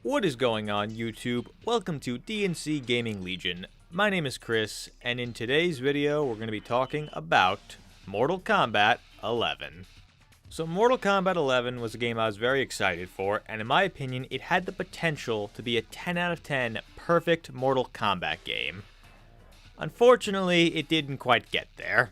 What is going on, YouTube? Welcome to D&cgaming Legion. My name is Chris, and in today's video we're going to be talking about Mortal Kombat 11. So Mortal Kombat 11 was a game I was very excited for, and in my opinion it had the potential to be a 10 out of 10 perfect Mortal Kombat game. Unfortunately, it didn't quite get there.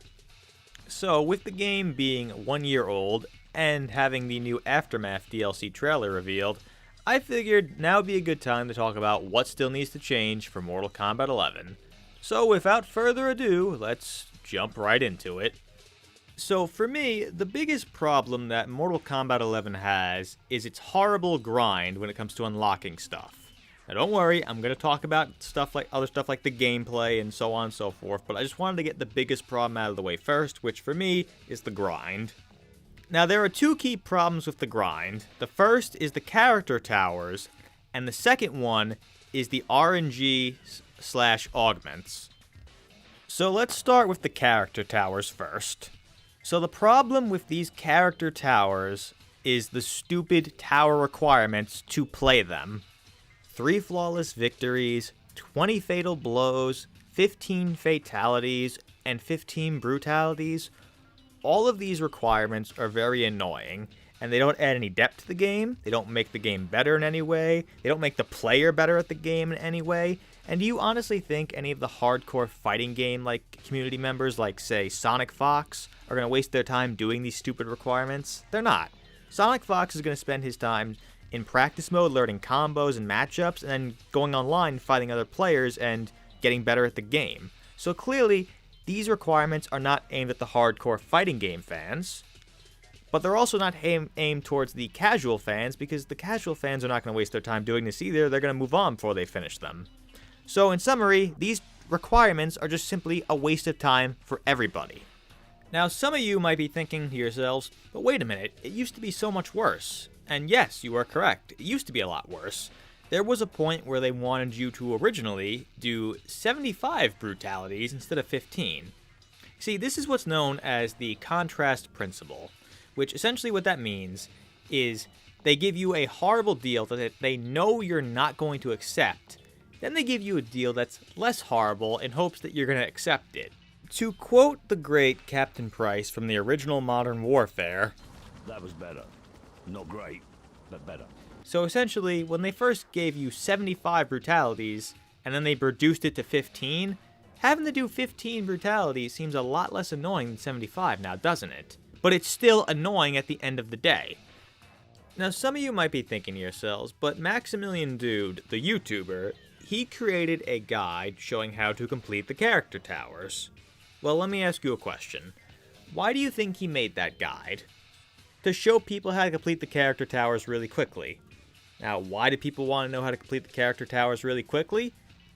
So with the game being 1 year old, and having the new Aftermath DLC trailer revealed, I figured now would be a good time to talk about what still needs to change for Mortal Kombat 11. So without further ado, let's jump right into it. So for me, the biggest problem that Mortal Kombat 11 has is its horrible grind when it comes to unlocking stuff. Now don't worry, I'm going to talk about other stuff like the gameplay and so on and so forth, but I just wanted to get the biggest problem out of the way first, which for me is the grind. Now, there are two key problems with the grind. The first is the character towers, and the second one is the RNG/augments. So let's start with the character towers first. So the problem with these character towers is the stupid tower requirements to play them. 3 flawless victories, 20 fatal blows, 15 fatalities, and 15 brutalities. All of these requirements are very annoying, and they don't add any depth to the game, they don't make the game better in any way, they don't make the player better at the game in any way, and do you honestly think any of the hardcore fighting game community members like, say, Sonic Fox, are going to waste their time doing these stupid requirements? They're not. Sonic Fox is going to spend his time in practice mode learning combos and matchups, and then going online fighting other players and getting better at the game. So clearly, these requirements are not aimed at the hardcore fighting game fans, but they're also not aimed towards the casual fans, because the casual fans are not going to waste their time doing this either. They're going to move on before they finish them. So in summary, these requirements are just simply a waste of time for everybody. Now, some of you might be thinking to yourselves, but wait a minute, it used to be so much worse. And yes, you are correct, it used to be a lot worse. There was a point where they wanted you to originally do 75 brutalities instead of 15. See, this is what's known as the contrast principle, which essentially what that means is they give you a horrible deal that they know you're not going to accept, then they give you a deal that's less horrible in hopes that you're going to accept it. To quote the great Captain Price from the original Modern Warfare, "That was better. Not great, but better." So essentially, when they first gave you 75 brutalities, and then they reduced it to 15, having to do 15 brutalities seems a lot less annoying than 75 now, doesn't it? But it's still annoying at the end of the day. Now, some of you might be thinking to yourselves, but Maximilian Dude, the YouTuber, he created a guide showing how to complete the character towers. Well, let me ask you a question. Why do you think he made that guide? To show people how to complete the character towers really quickly. Now, why do people want to know how to complete the character towers really quickly?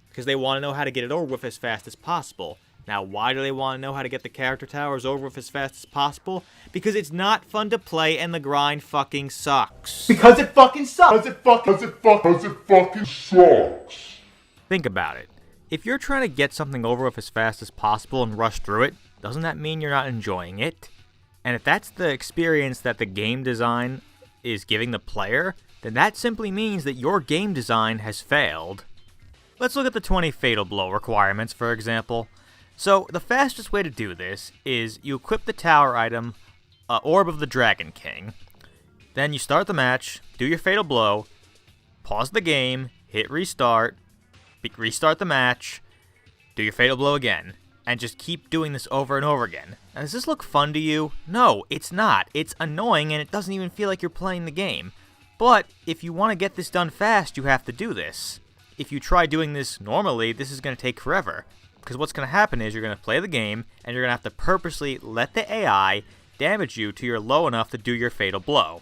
Because they want to know how to get it over with as fast as possible. Now, why do they want to know how to get the character towers over with as fast as possible? Because it's not fun to play and the grind fucking sucks. Because it fucking sucks. Because it fucking sucks. Think about it. If you're trying to get something over with as fast as possible and rush through it, doesn't that mean you're not enjoying it? And if that's the experience that the game design is giving the player, then that simply means that your game design has failed. Let's look at the 20 fatal blow requirements, for example. So the fastest way to do this is you equip the tower item, Orb of the Dragon King. Then you start the match, do your fatal blow, pause the game, hit restart the match, do your fatal blow again, and just keep doing this over and over again. Now, does this look fun to you? No, it's not. It's annoying, and it doesn't even feel like you're playing the game. But if you want to get this done fast, you have to do this. If you try doing this normally, this is going to take forever. Because what's going to happen is you're going to play the game, and you're going to have to purposely let the AI damage you till you're low enough to do your fatal blow.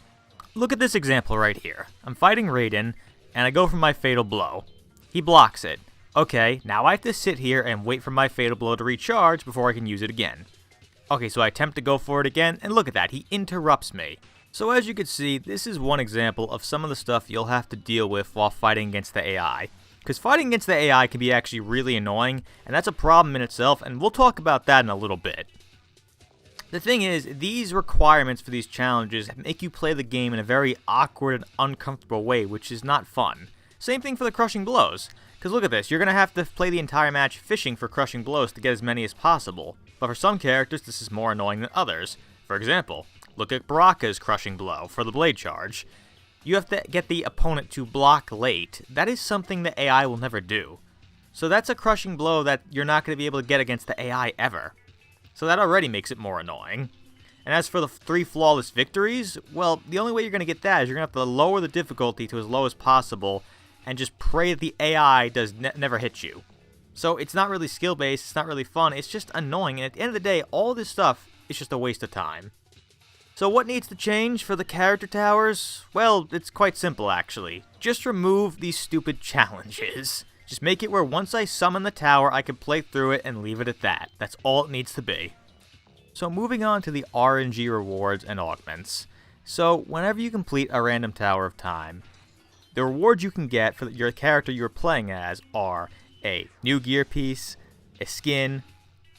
Look at this example right here. I'm fighting Raiden, and I go for my fatal blow. He blocks it. Okay, now I have to sit here and wait for my fatal blow to recharge before I can use it again. Okay, so I attempt to go for it again, and look at that, he interrupts me. So as you can see, this is one example of some of the stuff you'll have to deal with while fighting against the AI. Because fighting against the AI can be actually really annoying, and that's a problem in itself, and we'll talk about that in a little bit. The thing is, these requirements for these challenges make you play the game in a very awkward and uncomfortable way, which is not fun. Same thing for the crushing blows. Because look at this, you're going to have to play the entire match fishing for crushing blows to get as many as possible. But for some characters, this is more annoying than others. For example, look at Baraka's crushing blow for the blade charge. You have to get the opponent to block late. That is something the AI will never do. So that's a crushing blow that you're not going to be able to get against the AI ever. So that already makes it more annoying. And as for the 3 flawless victories, well, the only way you're going to get that is you're going to have to lower the difficulty to as low as possible and just pray that the AI does never hit you. So it's not really skill-based, it's not really fun, it's just annoying, and at the end of the day, all this stuff is just a waste of time. So what needs to change for the character towers? Well, it's quite simple actually. Just remove these stupid challenges. Just make it where once I summon the tower, I can play through it and leave it at that. That's all it needs to be. So moving on to the RNG rewards and augments. So whenever you complete a random Tower of Time, the rewards you can get for your character you're playing as are a new gear piece, a skin,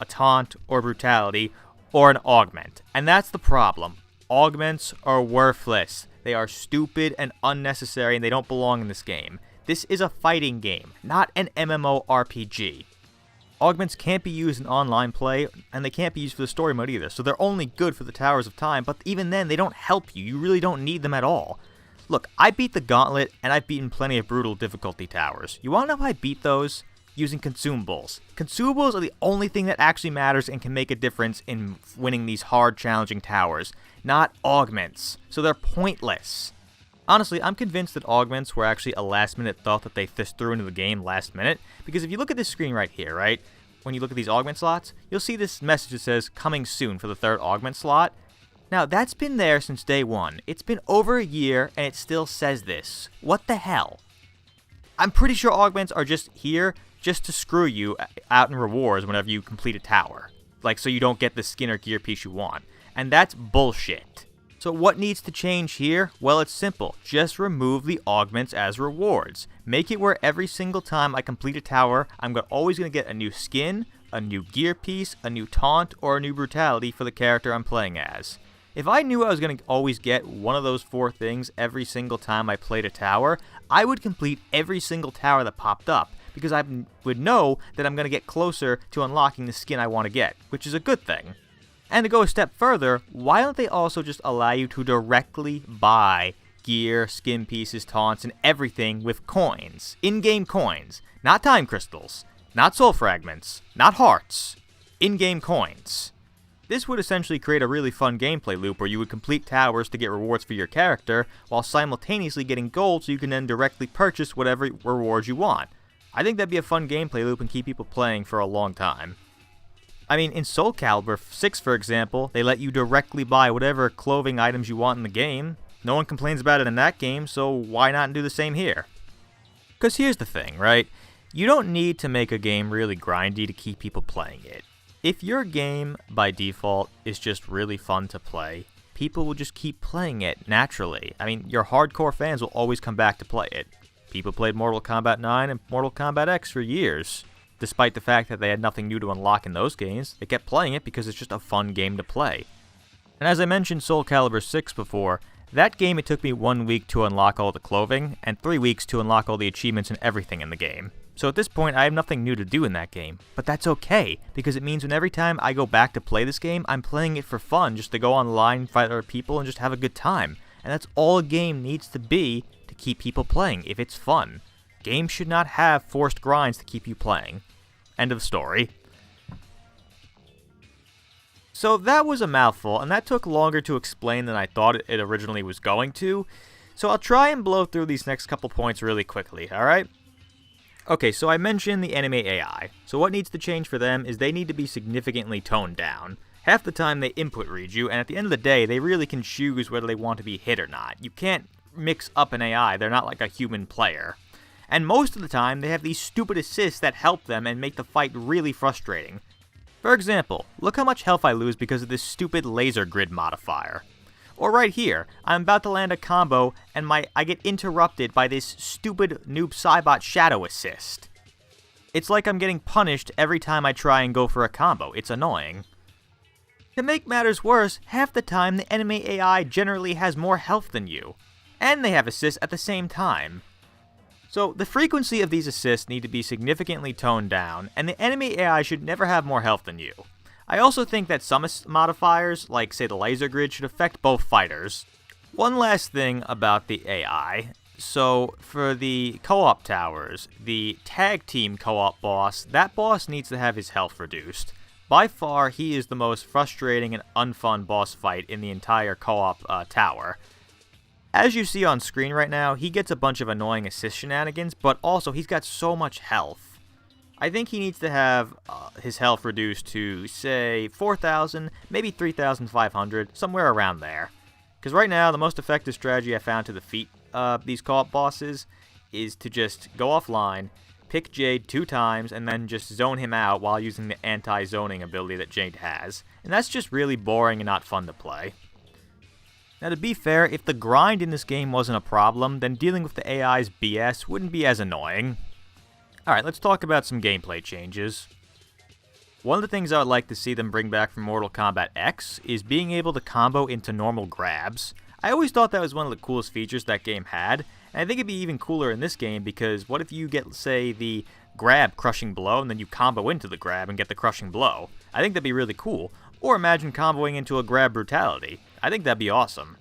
a taunt, or brutality, or an augment. And that's the problem. Augments are worthless. They are stupid and unnecessary and they don't belong in this game. This is a fighting game, not an MMORPG. Augments can't be used in online play, and they can't be used for the story mode either, so they're only good for the Towers of Time, but even then, they don't help you. You really don't need them at all. Look, I beat the Gauntlet, and I've beaten plenty of brutal difficulty towers. You want to know how I beat those? Using consumables. Consumables are the only thing that actually matters and can make a difference in winning these hard, challenging towers, not augments. So they're pointless. Honestly, I'm convinced that augments were actually a last-minute thought that they fished through into the game last minute, because if you look at this screen right here, right, when you look at these augment slots, you'll see this message that says, coming soon for the 3rd augment slot. Now, that's been there since day one. It's been over a year, and it still says this. What the hell? I'm pretty sure augments are just here just to screw you out in rewards whenever you complete a tower. Like, so you don't get the skin or gear piece you want. And that's bullshit. So what needs to change here? Well, it's simple. Just remove the augments as rewards. Make it where every single time I complete a tower, I'm always going to get a new skin, a new gear piece, a new taunt, or a new brutality for the character I'm playing as. If I knew I was going to always get one of those 4 things every single time I played a tower, I would complete every single tower that popped up, because I would know that I'm going to get closer to unlocking the skin I want to get, which is a good thing. And to go a step further, why don't they also just allow you to directly buy gear, skin pieces, taunts, and everything with coins? In-game coins. Not time crystals. Not soul fragments. Not hearts. In-game coins. This would essentially create a really fun gameplay loop where you would complete towers to get rewards for your character, while simultaneously getting gold so you can then directly purchase whatever rewards you want. I think that'd be a fun gameplay loop and keep people playing for a long time. I mean, in Soul Calibur 6, for example, they let you directly buy whatever clothing items you want in the game. No one complains about it in that game, so why not do the same here? Because here's the thing, right? You don't need to make a game really grindy to keep people playing it. If your game, by default, is just really fun to play, people will just keep playing it naturally. I mean, your hardcore fans will always come back to play it. People played Mortal Kombat 9 and Mortal Kombat X for years. Despite the fact that they had nothing new to unlock in those games, they kept playing it because it's just a fun game to play. And as I mentioned Soul Calibur 6 before, that game it took me 1 week to unlock all the clothing, and 3 weeks to unlock all the achievements and everything in the game. So at this point, I have nothing new to do in that game. But that's okay, because it means when every time I go back to play this game, I'm playing it for fun, just to go online, fight other people, and just have a good time. And that's all a game needs to be to keep people playing, if it's fun. Games should not have forced grinds to keep you playing. End of story. So that was a mouthful, and that took longer to explain than I thought it originally was going to. So I'll try and blow through these next couple points really quickly, alright? Okay, so I mentioned the anime AI. So what needs to change for them is they need to be significantly toned down. Half the time they input read you, and at the end of the day, they really can choose whether they want to be hit or not. You can't mix up an AI, they're not like a human player. And most of the time, they have these stupid assists that help them and make the fight really frustrating. For example, look how much health I lose because of this stupid laser grid modifier. Or right here, I'm about to land a combo and I get interrupted by this stupid Noob Saibot shadow assist. It's like I'm getting punished every time I try and go for a combo. It's annoying. To make matters worse, half the time the enemy AI generally has more health than you. And they have assists at the same time. So the frequency of these assists need to be significantly toned down, and the enemy AI should never have more health than you. I also think that some modifiers, like say the laser grid, should affect both fighters. One last thing about the AI. So for the co-op towers, the tag team co-op boss, that boss needs to have his health reduced. By far, he is the most frustrating and unfun boss fight in the entire co-op tower. As you see on screen right now, he gets a bunch of annoying assist shenanigans, but also he's got so much health. I think he needs to have his health reduced to, say, 4,000, maybe 3,500, somewhere around there. Because right now, the most effective strategy I found to defeat these co-op bosses is to just go offline, pick Jade 2 times, and then just zone him out while using the anti-zoning ability that Jade has. And that's just really boring and not fun to play. Now to be fair, if the grind in this game wasn't a problem, then dealing with the AI's BS wouldn't be as annoying. Alright, let's talk about some gameplay changes. One of the things I would like to see them bring back from Mortal Kombat X is being able to combo into normal grabs. I always thought that was one of the coolest features that game had, and I think it'd be even cooler in this game because what if you get, say, the grab crushing blow and then you combo into the grab and get the crushing blow? I think that'd be really cool. Or imagine comboing into a grab brutality. I think that'd be awesome.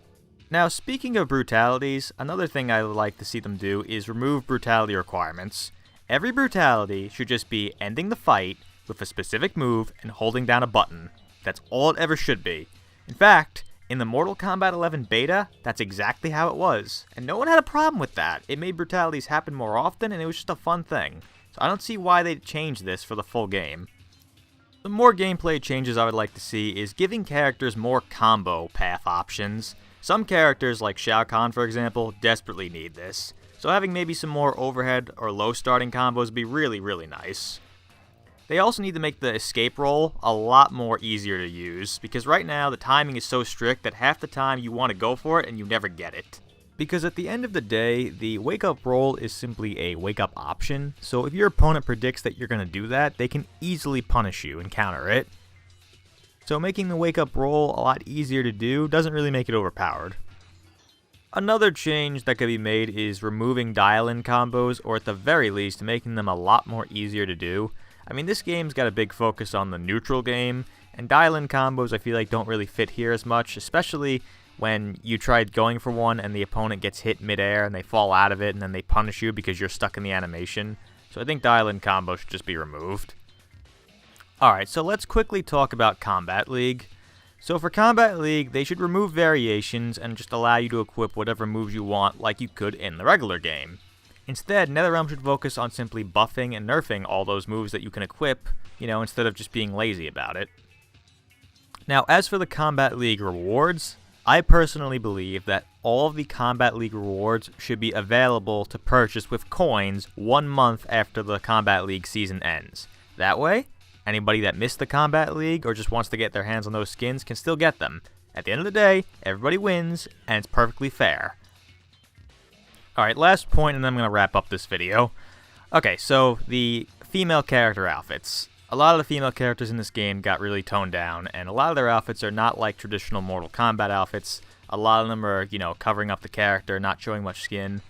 Now, speaking of brutalities, another thing I would like to see them do is remove brutality requirements. Every brutality should just be ending the fight with a specific move and holding down a button. That's all it ever should be. In fact, in the Mortal Kombat 11 beta, that's exactly how it was. And no one had a problem with that. It made brutalities happen more often and it was just a fun thing. So I don't see why they'd change this for the full game. The more gameplay changes I would like to see is giving characters more combo path options. Some characters, like Shao Kahn for example, desperately need this. So having maybe some more overhead or low starting combos would be really, really nice. They also need to make the escape roll a lot more easier to use, because right now the timing is so strict that half the time you want to go for it and you never get it. Because at the end of the day, the wake up roll is simply a wake up option, so if your opponent predicts that you're going to do that, they can easily punish you and counter it. So making the wake up roll a lot easier to do doesn't really make it overpowered. Another change that could be made is removing dial-in combos, or at the very least making them a lot more easier to do. I mean, this game's got a big focus on the neutral game, and dial-in combos I feel like don't really fit here as much, especially when you tried going for one and the opponent gets hit midair and they fall out of it and then they punish you because you're stuck in the animation. So I think dial-in combos should just be removed. Alright, so let's quickly talk about Combat League. So for Combat League, they should remove variations and just allow you to equip whatever moves you want like you could in the regular game. Instead, NetherRealm should focus on simply buffing and nerfing all those moves that you can equip, instead of just being lazy about it. Now, as for the Combat League rewards, I personally believe that all of the Combat League rewards should be available to purchase with coins 1 month after the Combat League season ends. That way, anybody that missed the Combat League or just wants to get their hands on those skins can still get them. At the end of the day, everybody wins, and it's perfectly fair. Alright, last point, and then I'm going to wrap up this video. Okay, so the female character outfits. A lot of the female characters in this game got really toned down, and a lot of their outfits are not like traditional Mortal Kombat outfits. A lot of them are, covering up the character, not showing much skin.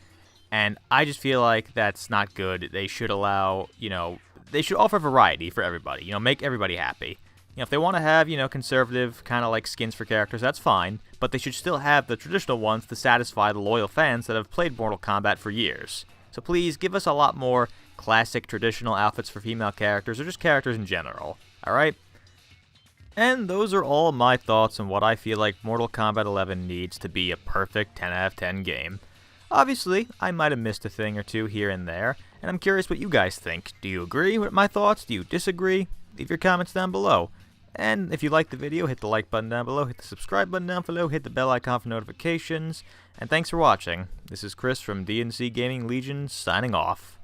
And I just feel like that's not good. They should allow, they should offer variety for everybody, make everybody happy. If they want to have, conservative kind of like skins for characters, that's fine, but they should still have the traditional ones to satisfy the loyal fans that have played Mortal Kombat for years. So please, give us a lot more classic traditional outfits for female characters, or just characters in general, alright? And those are all my thoughts on what I feel like Mortal Kombat 11 needs to be a perfect 10 out of 10 game. Obviously, I might have missed a thing or two here and there, and I'm curious what you guys think. Do you agree with my thoughts? Do you disagree? Leave your comments down below. And if you liked the video, hit the like button down below, hit the subscribe button down below, hit the bell icon for notifications, and thanks for watching. This is Chris from D&cgaming Legion, signing off.